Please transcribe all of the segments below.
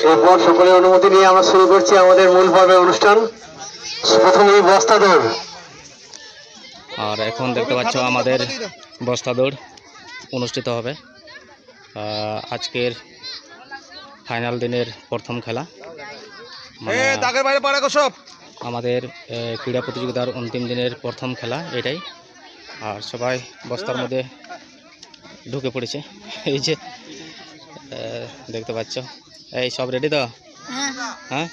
এরপর সকলের অনুমতি নিয়ে আমরা শুরু করছি আমাদের মূল পর্বের অনুষ্ঠান। প্রথমেই বস্তা দৌড়। আর এখন দেখতে পাচ্ছ আমাদের বস্তা দৌড় অনুষ্ঠিত হবে। আজকের ফাইনাল দিনের প্রথম খেলা, আমাদের ক্রীড়া প্রতিযোগিতার অন্তিম দিনের প্রথম খেলা এটাই। আর সবাই বস্তার মধ্যে ঢুকে পড়েছে, এই যে দেখতে পাচ্ছ। এই সব রেডি তো? হ্যাঁ,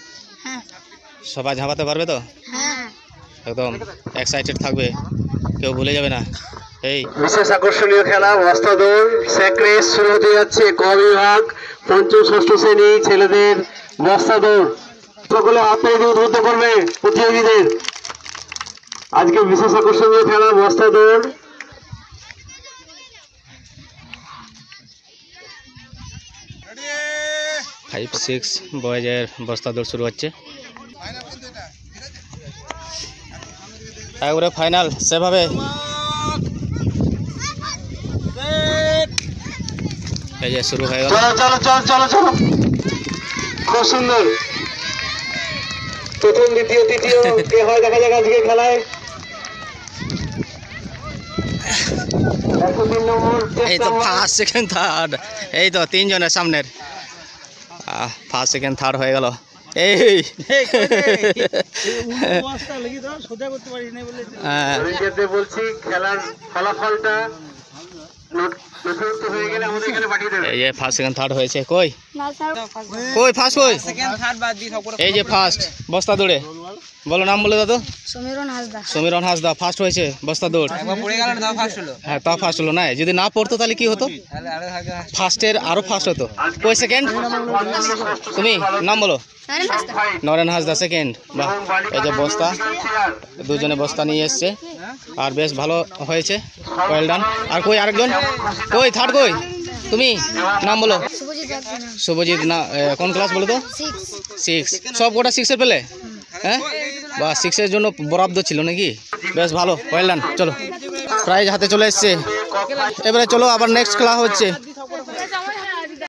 সবাই ঝাঁপাতে পারবে তো? একদম এক্সাইটেড থাকবে, কেউ ভুলে যাবে না। এই বিশেষ আকর্ষণীয় খেলা বস্তা দৌড় স্যাক রেস শুরু হতে যাচ্ছে। ক বিভাগ পঞ্চম ষষ্ঠ শ্রেণী ছেলেদের বস্তা দৌড়। সকলে হাতে উদ্বুদ্ধ করবে প্রতিযোগীদের। আজকে বিশেষ আকর্ষণীয় খেলা বস্তা দৌড়। 5-6 বয়েজের বস্তা দৌড় শুরু হচ্ছে। একবারে ফাইনাল সেভাবে। এই যে শুরু হয়ে গেল। চলো চলো চলো চলো, খুব সুন্দর। প্রথম দ্বিতীয় তৃতীয় কে হয় দেখা যাক আজকে খেলায়। এই তো ফার্স্ট সেকেন্ড থার্ড, এই তো তিনজনের সামনের ফার্স্ট সেকেন্ড থার্ড হয়ে গেল। এই বলছি খেলার ফলাফলটা এই যে ফার্স্ট সেকেন্ড থার্ড হয়েছে। কই কই ফার্স্ট কই? এই যে ফার্স্ট বস্তা দৌড়ে, বলো নাম বলে দাদু। সমীরণ হাসদা ফার্স্ট হয়েছে বস্তা দৌড়। হ্যাঁ তা ফার্স্ট হলো না, যদি না পড়তো তাহলে কি হতো? ফার্স্টের আরো ফার্স্ট হতো। কই সেকেন্ড? তুমি নাম বলো। নরেন হাসদা সেকেন্ড। বাহ, এই যে বস্তা, দুজনে বস্তা নিয়ে এসছে আর বেশ ভালো হয়েছে, ওয়েল ডান। আর কই আরেকজন? কই থার্ড কই? তুমি নাম বলো। শুভজিৎ না, কোন ক্লাস বলো তো? 6। সব কটা 6-এর পেলে? হ্যাঁ বা 6-এর জন্য বরাদ্দ ছিল নাকি? বেশ ভালো, ওয়েল ডান। চলো প্রাইজ হাতে চলে এসছে। এবারে চলো আবার নেক্সট খেলা হচ্ছে।